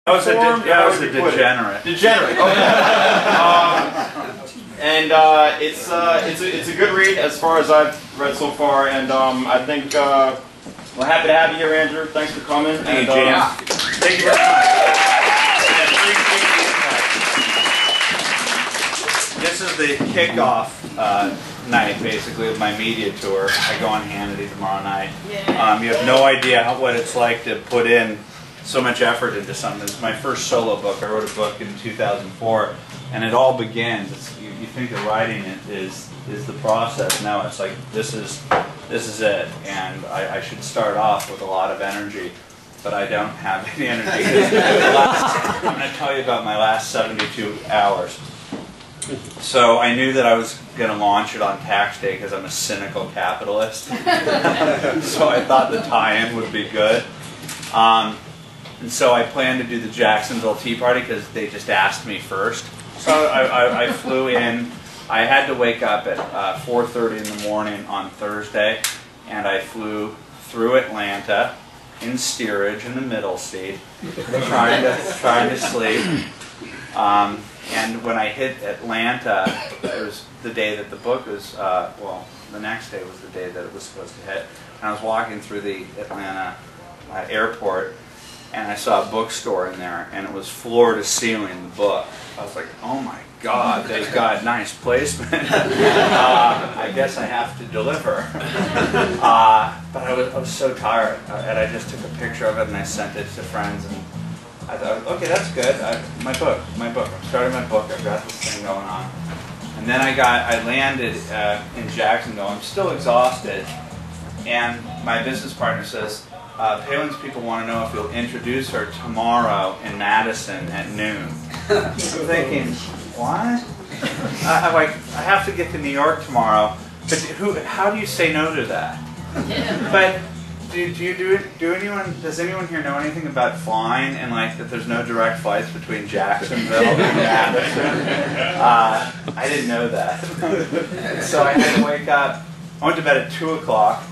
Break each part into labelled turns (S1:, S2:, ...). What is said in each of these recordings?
S1: I was a degenerate.
S2: Degenerate. Okay. It's a good read as far as I've read so far, and I think we're happy to have you here, Andrew. Thanks for coming.
S1: Hey,
S2: and,
S1: James.
S2: Thank you very much.
S1: This is the kickoff night, basically, of my media tour. I go on Hannity tomorrow night. You have no idea what it's like to put in so much effort into something. It's my first solo book. I wrote a book in 2004, and it all begins. You think that writing it is the process. Now it's like this is it, and I should start off with a lot of energy, but I don't have any energy. I'm going to tell you about my last 72 hours. So I knew that I was going to launch it on tax day because I'm a cynical capitalist. So I thought the tie-in would be good. And so I planned to do the Jacksonville Tea Party because they just asked me first. So I flew in. I had to wake up at 4:30 in the morning on Thursday, and I flew through Atlanta in steerage in the middle seat, trying to sleep. And when I hit Atlanta, it was the day that the book was, well, the next day was the day that it was supposed to hit. And I was walking through the Atlanta airport, and I saw a bookstore in there, and it was floor to ceiling, the book. I was like, oh my God, they've got nice placement. I guess I have to deliver. But I was so tired, and I just took a picture of it, and I sent it to friends, and I thought, okay, that's good. My book. I'm starting my book. I've got this thing going on. And then I landed in Jacksonville. I'm still exhausted, and my business partner says, Palin's people want to know if you'll introduce her tomorrow in Madison at noon. I'm thinking, what? I'm like, I have to get to New York tomorrow, but how do you say no to that? But does anyone here know anything about flying and like that there's no direct flights between Jacksonville and Madison? I didn't know that. So I had to wake up. I went to bed at 2 o'clock,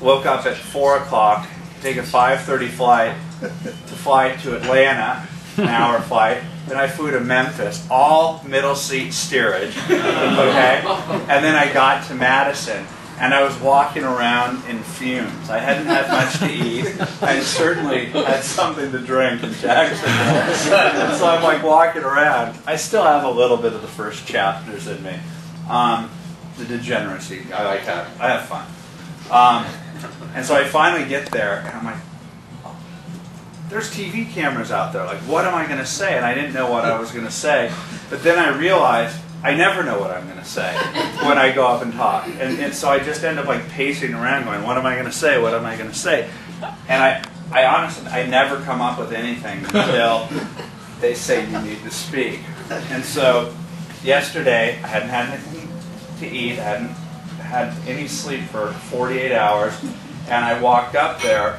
S1: woke up at 4 o'clock, take a 5:30 flight to fly to Atlanta, an hour flight. Then I flew to Memphis, all middle seat steerage, okay? And then I got to Madison, and I was walking around in fumes. I hadn't had much to eat. I certainly had something to drink in Jacksonville. So I'm like walking around. I still have a little bit of the first chapters in me. The degeneracy, I like that. I have fun. And so I finally get there, and I'm like, oh, there's TV cameras out there. Like, what am I going to say? And I didn't know what I was going to say. But then I realized I never know what I'm going to say when I go up and talk. And so I just end up like pacing around going, what am I going to say? What am I going to say? And I honestly, I never come up with anything until they say you need to speak. And so yesterday, I hadn't had anything to eat. I hadn't had any sleep for 48 hours. And I walked up there,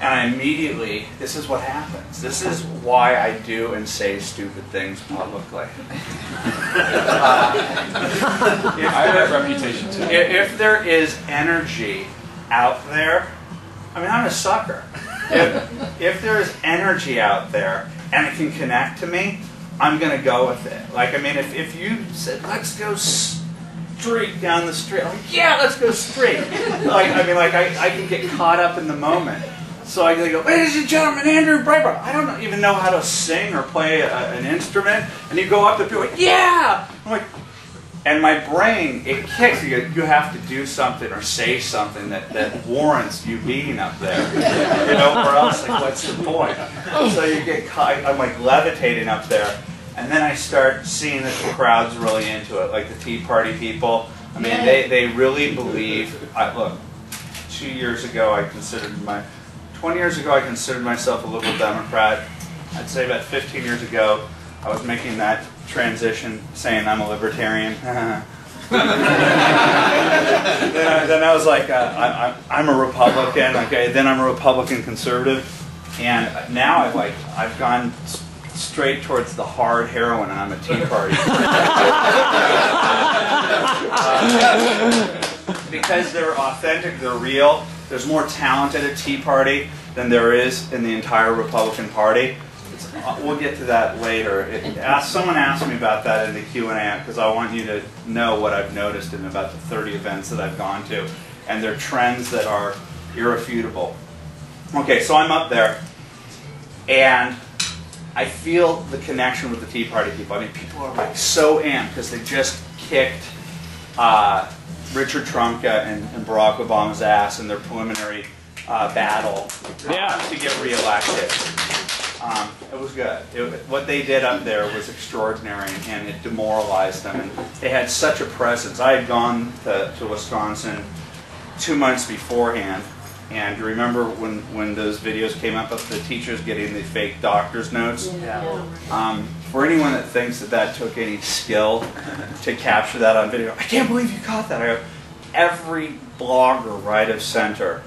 S1: and I immediately, this is what happens. This is why I do and say stupid things publicly.
S3: I have that reputation too.
S1: If there is energy out there, I mean, I'm a sucker. If there is energy out there and it can connect to me, I'm going to go with it. Like, I mean, if you said, let's go straight down the street, I'm like, yeah, let's go straight. Like, I mean, like, I can get caught up in the moment. So I go, ladies and gentlemen, Andrew Breitbart. I don't even know how to sing or play an instrument. And you go up to people like, yeah! I'm like, and my brain, it kicks. You have to do something or say something that warrants you being up there. You know, or else, like, what's the point? So you get caught. I'm like levitating up there. And then I start seeing that the crowd's really into it, like the Tea Party people. I mean, they really believe. Look, 20 years ago I considered myself a liberal Democrat. I'd say about 15 years ago I was making that transition, saying I'm a libertarian. then I was like, I'm a Republican. Okay, then I'm a Republican conservative, and now I've gone straight towards the hard heroin, and I'm a Tea Party. Because they're authentic, they're real. There's more talent at a Tea Party than there is in the entire Republican Party. we'll get to that later. Someone asked me about that in the Q&A because I want you to know what I've noticed in about the 30 events that I've gone to, and they're trends that are irrefutable. Okay, so I'm up there, and I feel the connection with the Tea Party people. I mean, people are like so amped because they just kicked Richard Trumka and Barack Obama's ass in their preliminary battle to get reelected. It was good. What they did up there was extraordinary, and it demoralized them. And they had such a presence. I had gone to Wisconsin 2 months beforehand, and you remember when those videos came up of the teachers getting the fake doctor's notes? Yeah. For anyone that thinks that took any skill to capture that on video, I can't believe you caught that. I go, every blogger right of center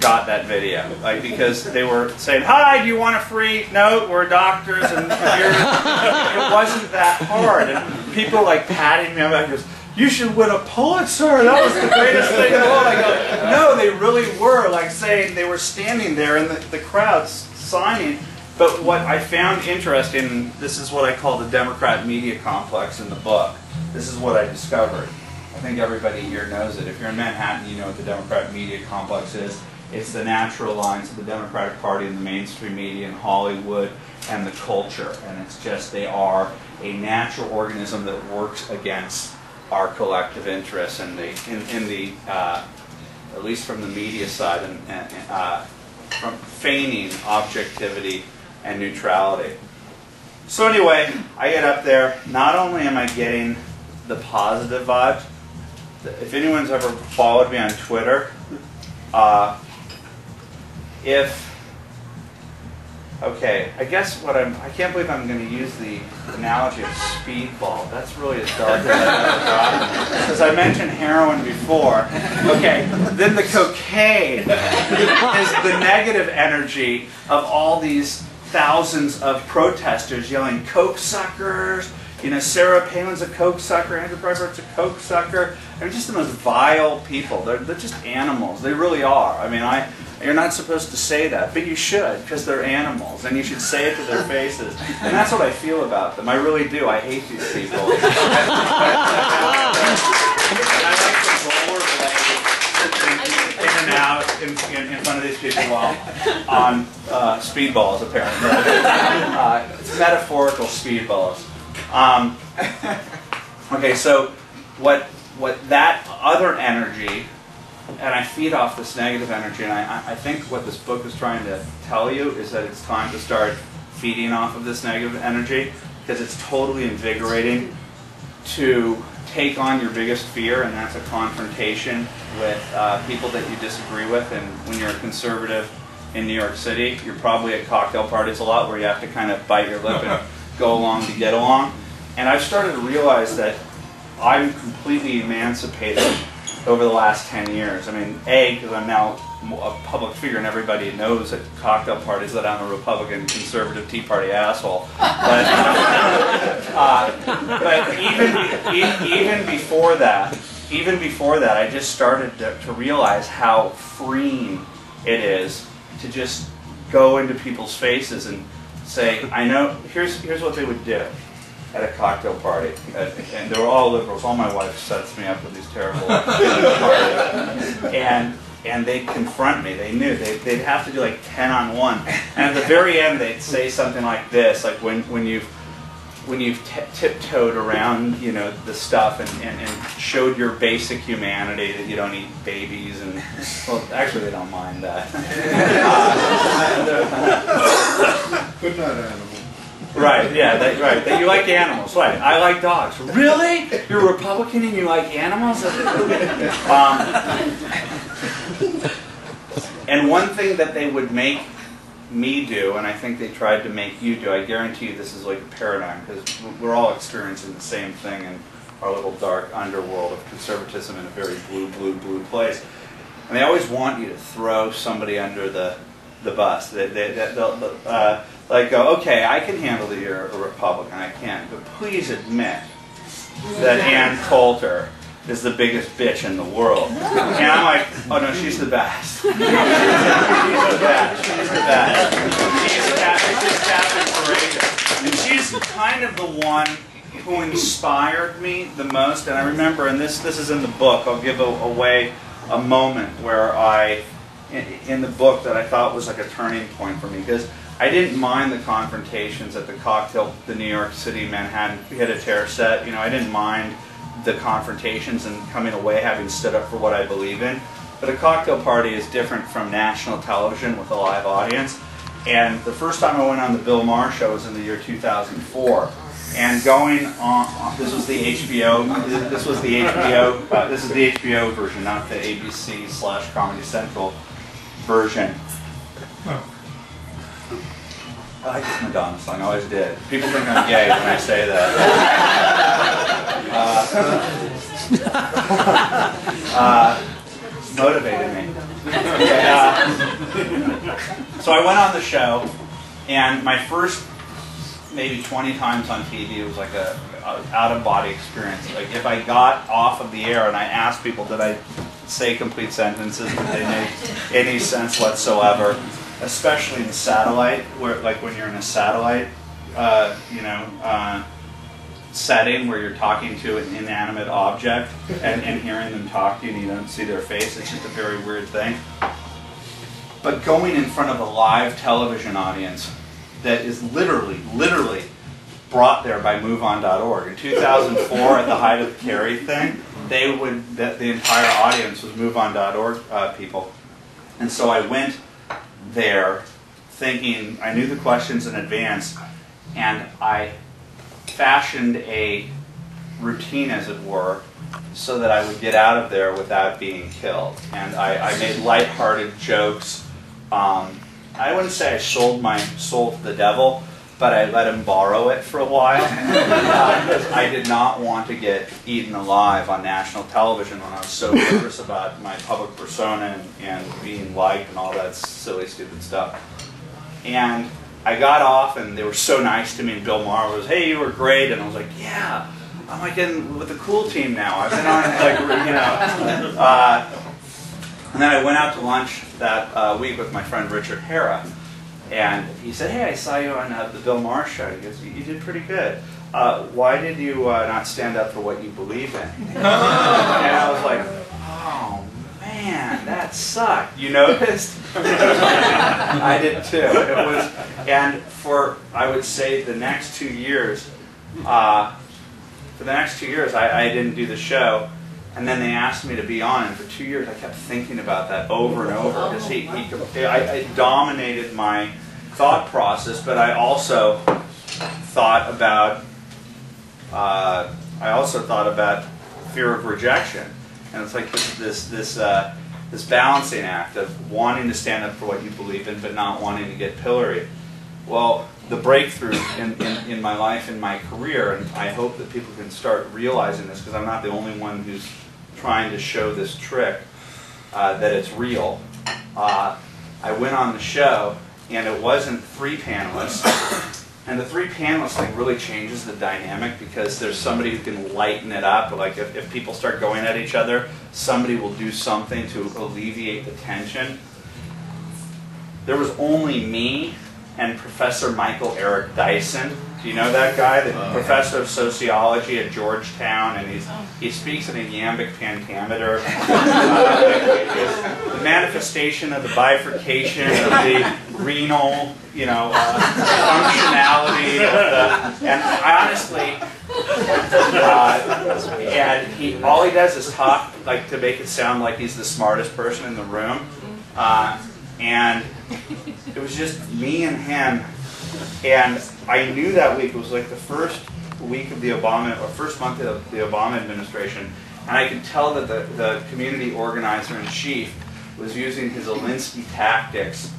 S1: got that video, like, because they were saying, "Hi, do you want a free note? We're doctors," and it wasn't that hard. And people like patting me on the back, goes, "You should win a Pulitzer. That was the greatest thing in the world." I go, no, they really were, like, saying they were standing there in the crowd signing. But what I found interesting, this is what I call the Democrat media complex in the book. This is what I discovered. I think everybody here knows it. If you're in Manhattan, you know what the Democrat media complex is. It's the natural alliance of the Democratic Party and the mainstream media and Hollywood and the culture. And it's just, they are a natural organism that works against our collective interests in the at least from the media side, and from feigning objectivity and neutrality. So anyway, I get up there. Not only am I getting the positive vibes, if anyone's ever followed me on Twitter, okay, I guess I can't believe I'm going to use the analogy of speedball. That's really as dark as I've ever gotten. Because I mentioned heroin before. Okay, then the cocaine is the negative energy of all these thousands of protesters yelling, "Coke suckers!" You know, Sarah Palin's a Coke sucker, Andrew Breitbart's a Coke sucker. They're just the most vile people. They're just animals. They really are. I mean, you're not supposed to say that, but you should, because they're animals, and you should say it to their faces. And that's what I feel about them. I really do. I hate these people. And I like to rollerblade in and out in front of these people while on speedballs, apparently. It's metaphorical speedballs. Okay, so what that other energy, and I feed off this negative energy, and I think what this book is trying to tell you is that it's time to start feeding off of this negative energy, because it's totally invigorating to take on your biggest fear, and that's a confrontation with people that you disagree with. And when you're a conservative in New York City, you're probably at cocktail parties a lot where you have to kind of bite your lip and go along to get along. And I've started to realize that I'm completely emancipated over the last 10 years. I mean, because I'm now a public figure and everybody knows at cocktail parties that I'm a Republican, conservative, Tea Party asshole. But even before that, I just started to realize how freeing it is to just go into people's faces and say, I know, here's what they would do at a cocktail party. And they were all liberals. All my wife sets me up with these terrible parties. And they'd confront me. They knew. They'd have to do like 10 on 1. And at the very end, they'd say something like this, like when you've tiptoed around, you know, the stuff and showed your basic humanity, that you don't eat babies, and, well, actually they don't mind that.
S4: But not animals.
S1: Right, yeah, right. That you like animals, right. I like dogs. Really? You're a Republican and you like animals? And one thing that they would make me do, and I think they tried to make you do, I guarantee you this is like a paradigm, because we're all experiencing the same thing in our little dark underworld of conservatism in a very blue place. And they always want you to throw somebody under the bus. They'll like go, okay, I can handle that you're a Republican, I can, but please admit that Ann Coulter is the biggest bitch in the world. And I'm like, oh no, she's the best. She's the best. She's the best. She's Captain Courageous. And she's kind of the one who inspired me the most. And I remember, and this is in the book, I'll give away a moment where in the book that I thought was like a turning point for me, because I didn't mind the confrontations at the New York City Manhattan pied-à-terre set. You know, I didn't mind the confrontations and coming away having stood up for what I believe in. But a cocktail party is different from national television with a live audience. And the first time I went on the Bill Maher show was in the year 2004. And going on, this was the HBO. This is the HBO version, not the ABC/Comedy Central version. I like this Madonna song. I always did. People think I'm gay when I say that. Motivated me. So I went on the show, and my first maybe 20 times on TV, it was like a out-of-body experience. Like if I got off of the air and I asked people, did I say complete sentences, did they make any sense whatsoever? Especially in satellite, where like when you're in a satellite, setting where you're talking to an inanimate object and hearing them talk to you and you don't see their face. It's just a very weird thing. But going in front of a live television audience that is literally brought there by MoveOn.org. In 2004, at the height of the Kerry thing, the entire audience was MoveOn.org people. And so I went there thinking, I knew the questions in advance, and I fashioned a routine, as it were, so that I would get out of there without being killed. And I made lighthearted jokes. I wouldn't say I sold my soul to the devil, but I let him borrow it for a while because I did not want to get eaten alive on national television when I was so nervous about my public persona and being liked and all that silly, stupid stuff. And I got off, and they were so nice to me, and Bill Maher was, hey, you were great, and I was like, yeah, I'm like in with the cool team now. I've been on, like, you know. And then I went out to lunch that week with my friend Richard Hara. And he said, hey, I saw you on the Bill Maher show. He goes, you did pretty good. Why did you not stand up for what you believe in? And I was like, oh, man, that sucked. You noticed? I did too. It was, and for, I would say, the next 2 years, I didn't do the show. And then they asked me to be on, and for 2 years I kept thinking about that over and over because it dominated my thought process. But I also thought about fear of rejection, and it's like this balancing act of wanting to stand up for what you believe in, but not wanting to get pilloried. Well, the breakthrough in my life, in my career, and I hope that people can start realizing this, because I'm not the only one who's trying to show this trick, that it's real. I went on the show, and it wasn't 3 panelists, and the 3 panelists like really changes the dynamic, because there's somebody who can lighten it up. Like if people start going at each other, somebody will do something to alleviate the tension. There was only me and Professor Michael Eric Dyson. Do you know that guy? The professor of sociology at Georgetown, and he speaks in a iambic pentameter. The manifestation of the bifurcation of the renal, functionality of the, and honestly, and all he does is talk like to make it sound like he's the smartest person in the room, and it was just me and him. And I knew that week, it was like the first week of the Obama, or first month of the Obama administration, and I could tell that the community organizer-in-chief was using his Alinsky tactics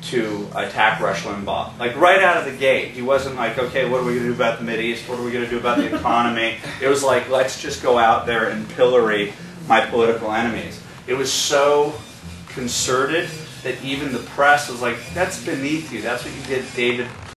S1: to attack Rush Limbaugh. Like right out of the gate. He wasn't like, okay, what are we going to do about the Mideast? What are we going to do about the economy? It was like, let's just go out there and pillory my political enemies. It was so concerted that even the press was like, that's beneath you. That's what you get David